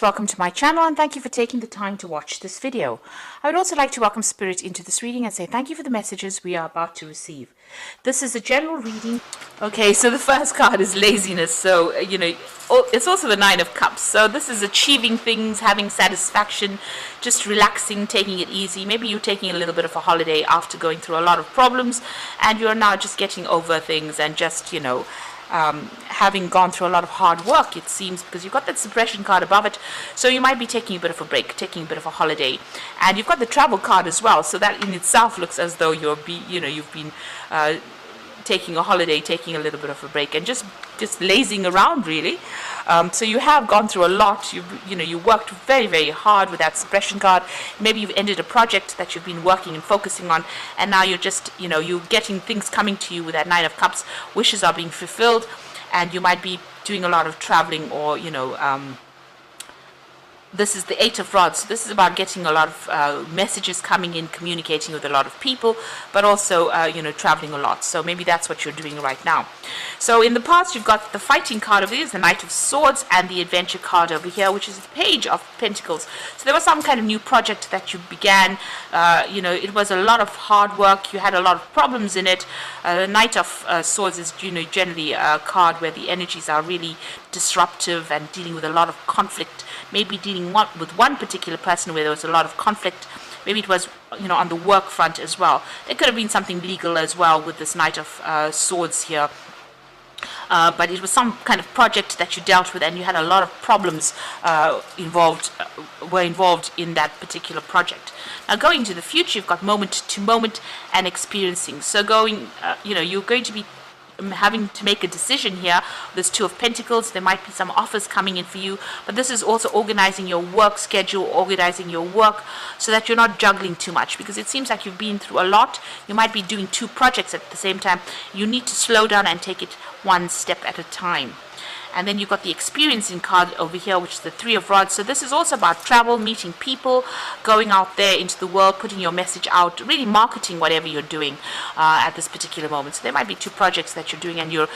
Welcome to my channel and thank you for taking the time to watch this video. I would also like to welcome Spirit into this reading and say thank you for the messages we are about to receive. This is a general reading. Okay, so the first card is laziness. So, it's also the Nine of Cups. So this is achieving things, having satisfaction, just relaxing, taking it easy. Maybe you're taking a little bit of a holiday after going through a lot of problems and you're now just getting over things and just, having gone through a lot of hard work, it seems, because you've got that suppression card above it. So you might be taking a bit of a break, taking a bit of a holiday. And you've got the travel card as well. So that in itself looks as though you've been taking a holiday, taking a little bit of a break, and just lazing around, really. So you have gone through a lot. You worked very, very hard with that suppression card. Maybe you've ended a project that you've been working and focusing on, and now you're just, you're getting things coming to you with that Nine of Cups. Wishes are being fulfilled, and you might be doing a lot of traveling, or this is the Eight of Rods. So this is about getting a lot of messages coming in, communicating with a lot of people, but also, traveling a lot. So maybe that's what you're doing right now. So in the past, you've got the fighting card over here, the Knight of Swords, and the adventure card over here, which is the Page of Pentacles. So there was some kind of new project that you began. It was a lot of hard work. You had a lot of problems in it. Knight of Swords is, generally a card where the energies are really disruptive and dealing with a lot of conflict. Maybe dealing with one particular person where there was a lot of conflict. Maybe it was, on the work front as well. There could have been something legal as well with this Knight of Swords here. But it was some kind of project that you dealt with, and you had a lot of problems involved in that particular project. Now, going to the future, you've got moment to moment and experiencing. So you're going to be having to make a decision here. There's Two of Pentacles. There might be some offers coming in for you, but this is also organizing your work schedule, organizing your work so that you're not juggling too much, because it seems like you've been through a lot. You might be doing two projects at the same time. You need to slow down and take it one step at a time. And then you've got the experiencing card over here, which is the Three of Rods. So this is also about travel, meeting people, going out there into the world, putting your message out, really marketing whatever you're doing at this particular moment. So there might be two projects that you're doing and you're,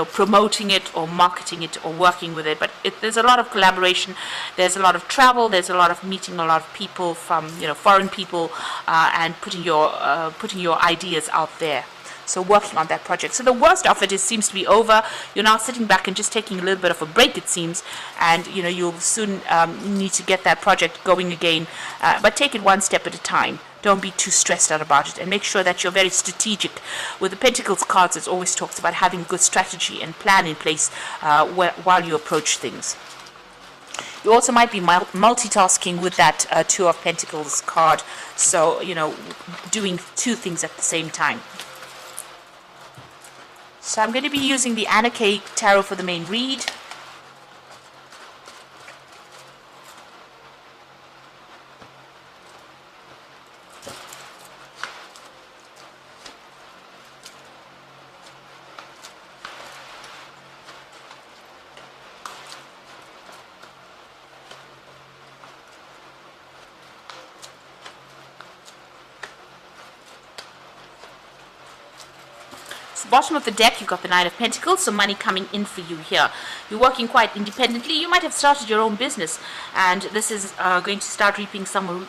promoting it or marketing it or working with it. But there's a lot of collaboration. There's a lot of travel. There's a lot of meeting a lot of people from, foreign people and putting your ideas out there. So working on that project. So the worst of it seems to be over. You're now sitting back and just taking a little bit of a break, it seems. And, you'll soon need to get that project going again. But take it one step at a time. Don't be too stressed out about it. And make sure that you're very strategic. With the Pentacles cards, it always talks about having good strategy and plan in place while you approach things. You also might be multitasking with that Two of Pentacles card. So, doing two things at the same time. So I'm going to be using the Anna Kay Tarot for the main read. Bottom of the deck, you've got the Nine of Pentacles, so money coming in for you here. You're working quite independently. You might have started your own business, and this is going to start reaping some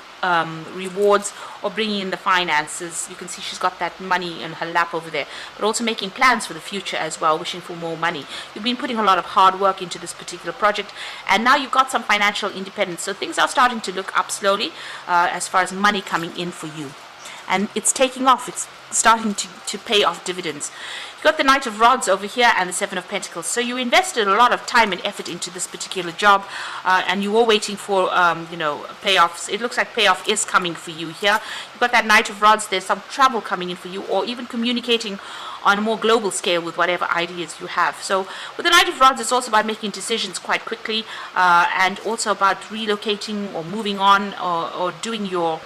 rewards or bringing in the finances. You can see she's got that money in her lap over there, but also making plans for the future as well, wishing for more money. You've been putting a lot of hard work into this particular project, and now you've got some financial independence. So things are starting to look up slowly as far as money coming in for you. And it's taking off. It's starting to pay off dividends. You've got the Knight of Rods over here and the Seven of Pentacles. So you invested a lot of time and effort into this particular job, and you were waiting for, payoffs. It looks like payoff is coming for you here. You've got that Knight of Rods. There's some travel coming in for you, or even communicating on a more global scale with whatever ideas you have. So with the Knight of Rods, it's also about making decisions quite quickly, and also about relocating or moving on, or doing your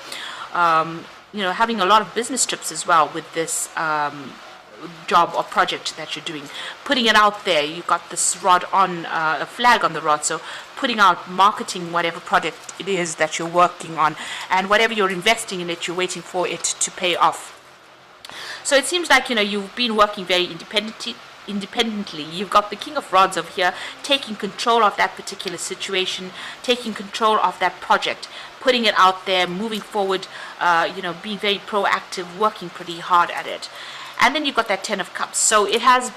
having a lot of business trips as well with this job or project that you're doing. Putting it out there. You've got this rod on, a flag on the rod. So putting out, marketing whatever project it is that you're working on. And whatever you're investing in it, you're waiting for it to pay off. So it seems like, you've been working very independently, independently. You've got the King of Rods over here taking control of that particular situation, taking control of that project, putting it out there, moving forward, being very proactive, working pretty hard at it. And then you've got that Ten of Cups. So it has,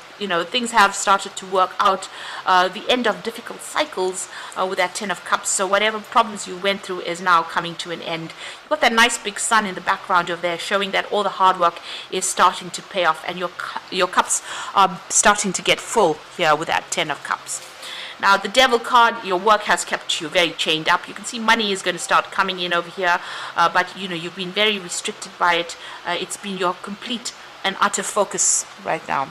things have started to work out. The end of difficult cycles with that Ten of Cups. So whatever problems you went through is now coming to an end. You've got that nice big sun in the background over there, showing that all the hard work is starting to pay off, and your cups are starting to get full here with that Ten of Cups. Now, the Devil card, your work has kept you very chained up. You can see money is going to start coming in over here, but you've been very restricted by it. It's been your complete and utter focus right now.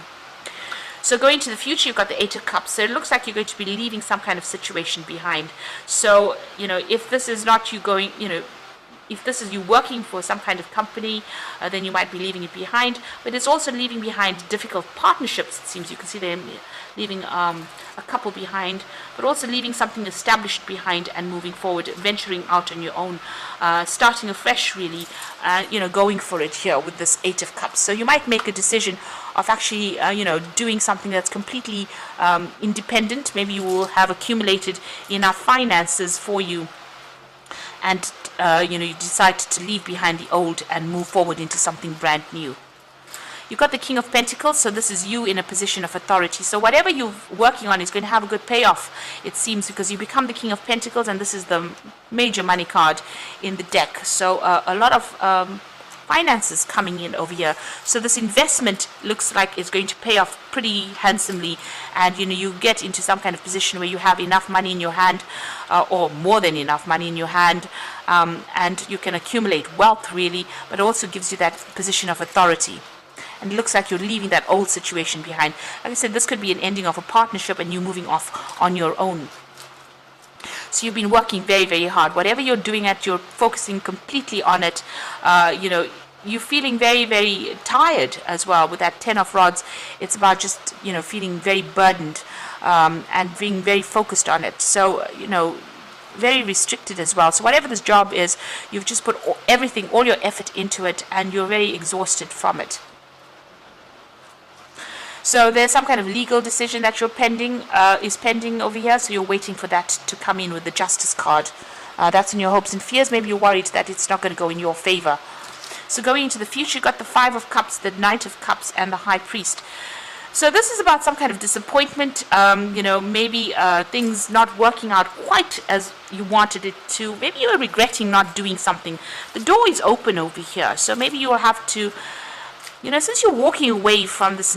So going to the future, you've got the Eight of Cups. So it looks like you're going to be leaving some kind of situation behind. So, if this is not you going, if this is you working for some kind of company, then you might be leaving it behind. But it's also leaving behind difficult partnerships, it seems. You can see them leaving a couple behind, but also leaving something established behind and moving forward, venturing out on your own, starting afresh, really, going for it here with this Eight of Cups. So you might make a decision of actually, doing something that's completely independent. Maybe you will have accumulated enough finances for you, and you decide to leave behind the old and move forward into something brand new. You've got the King of Pentacles, so this is you in a position of authority. So whatever you're working on is going to have a good payoff, it seems, because you become the King of Pentacles, and this is the major money card in the deck. So a lot of finances coming in over here. So this investment looks like it's going to pay off pretty handsomely, and you get into some kind of position where you have enough money in your hand, or more than enough money in your hand, and you can accumulate wealth, really, but it also gives you that position of authority. And it looks like you're leaving that old situation behind. Like I said, this could be an ending of a partnership and you moving off on your own. So you've been working very, very hard. Whatever you're doing you're focusing completely on it. You're feeling very, very tired as well with that Ten of Rods. It's about just, feeling very burdened, and being very focused on it. So, very restricted as well. So whatever this job is, you've just put everything, all your effort into it, and you're very exhausted from it. So there's some kind of legal decision that you're is pending over here. So you're waiting for that to come in with the Justice card. That's in your hopes and fears. Maybe you're worried that it's not going to go in your favor. So going into the future, you've got the Five of Cups, the Knight of Cups, and the High Priest. So this is about some kind of disappointment, maybe things not working out quite as you wanted it to. Maybe you're regretting not doing something. The door is open over here. So maybe you'll have to, since you're walking away from this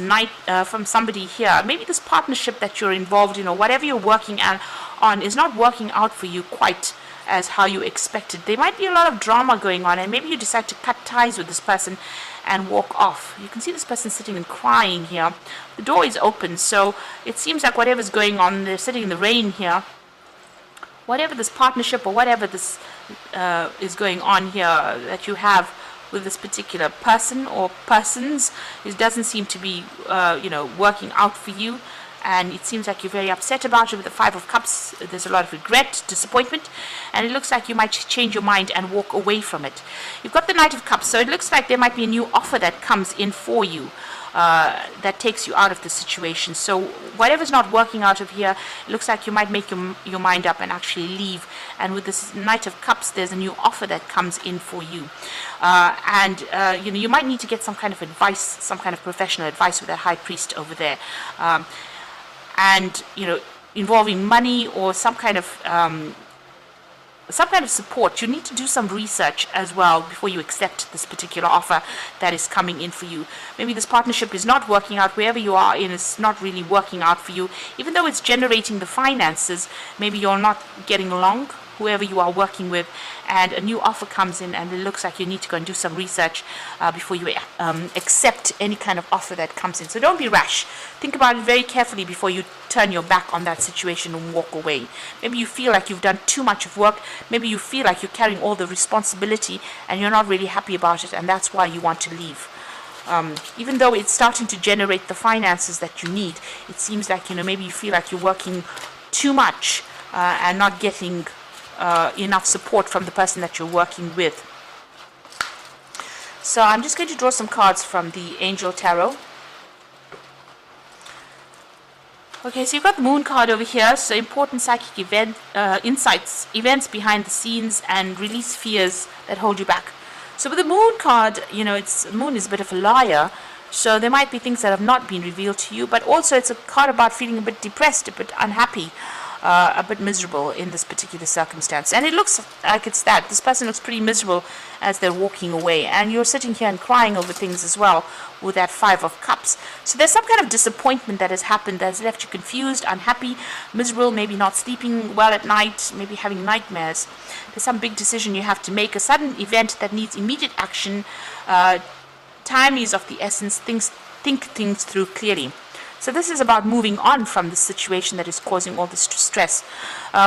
from somebody here, maybe this partnership that you're involved in, or whatever you're working on is not working out for you quite as how you expected. There might be a lot of drama going on, and maybe you decide to cut ties with this person and walk off. You can see this person sitting and crying here. The door is open, so it seems like whatever's going on, they're sitting in the rain here. Whatever this partnership or whatever this is going on here that you have with this particular person or persons, it doesn't seem to be, working out for you. And it seems like you're very upset about it. With the Five of Cups, there's a lot of regret, disappointment, and it looks like you might change your mind and walk away from it. You've got the Knight of Cups, so it looks like there might be a new offer that comes in for you, that takes you out of the situation. So whatever's not working out of here, it looks like you might make your mind up and actually leave. And with this Knight of Cups, there's a new offer that comes in for you. You might need to get some kind of advice, some kind of professional advice with that High Priest over there. Involving money or some kind of support. You need to do some research as well before you accept this particular offer that is coming in for you. Maybe this partnership is not working out. Wherever you are in, it's not really working out for you. Even though it's generating the finances, maybe you're not getting along, whoever you are working with, and a new offer comes in, and it looks like you need to go and do some research before you accept any kind of offer that comes in. So don't be rash. Think about it very carefully before you turn your back on that situation and walk away. Maybe you feel like you've done too much of work. Maybe you feel like you're carrying all the responsibility and you're not really happy about it, and that's why you want to leave. Even though it's starting to generate the finances that you need, it seems like, maybe you feel like you're working too much and not getting enough support from the person that you're working with. So I'm just going to draw some cards from the Angel Tarot. Okay, so you've got the moon card over here. So important psychic insights, events behind the scenes, and release fears that hold you back. So with the moon card, moon is a bit of a liar. So there might be things that have not been revealed to you, but also it's a card about feeling a bit depressed, a bit unhappy, a bit miserable in this particular circumstance. And it looks like it's that. This person looks pretty miserable as they're walking away. And you're sitting here and crying over things as well with that Five of Cups. So there's some kind of disappointment that has happened that has left you confused, unhappy, miserable, maybe not sleeping well at night, maybe having nightmares. There's some big decision you have to make, a sudden event that needs immediate action. Time is of the essence. Think things through clearly. So this is about moving on from the situation that is causing all this stress.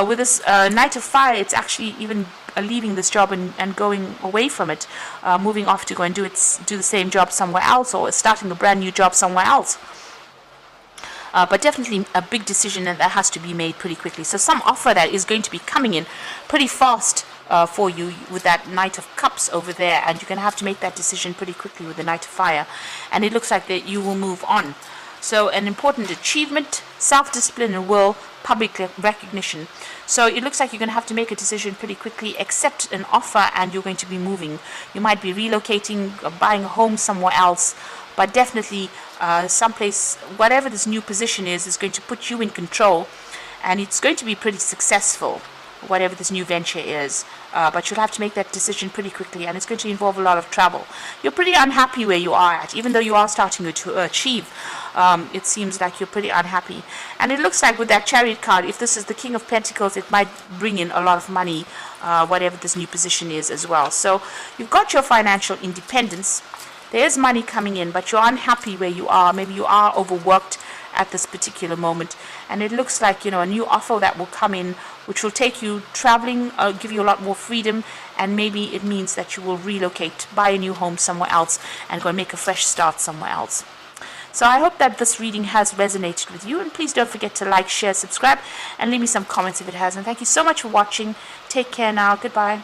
With this Knight of Fire, it's actually even leaving this job and going away from it, moving off to go and do the same job somewhere else, or starting a brand new job somewhere else. But definitely a big decision that has to be made pretty quickly. So some offer that is going to be coming in pretty fast for you with that Knight of Cups over there, and you're going to have to make that decision pretty quickly with the Knight of Fire. And it looks like that you will move on. So an important achievement, self-discipline and will, public recognition. So it looks like you're going to have to make a decision pretty quickly, accept an offer, and you're going to be moving. You might be relocating, buying a home somewhere else, but definitely someplace, whatever this new position is going to put you in control, and it's going to be pretty successful, whatever this new venture is. But you'll have to make that decision pretty quickly, and it's going to involve a lot of travel. You're pretty unhappy where you are at, even though you are starting to achieve. It seems like you're pretty unhappy. And it looks like with that Chariot card, if this is the King of Pentacles, it might bring in a lot of money, whatever this new position is as well. So you've got your financial independence. There's money coming in, but you're unhappy where you are. Maybe you are overworked at this particular moment, and it looks like a new offer that will come in, which will take you traveling, give you a lot more freedom, and maybe it means that you will relocate, buy a new home somewhere else, and go and make a fresh start somewhere else. So I hope that this reading has resonated with you, and please don't forget to like, share, subscribe, and leave me some comments if it has. And thank you so much for watching. Take care now. Goodbye.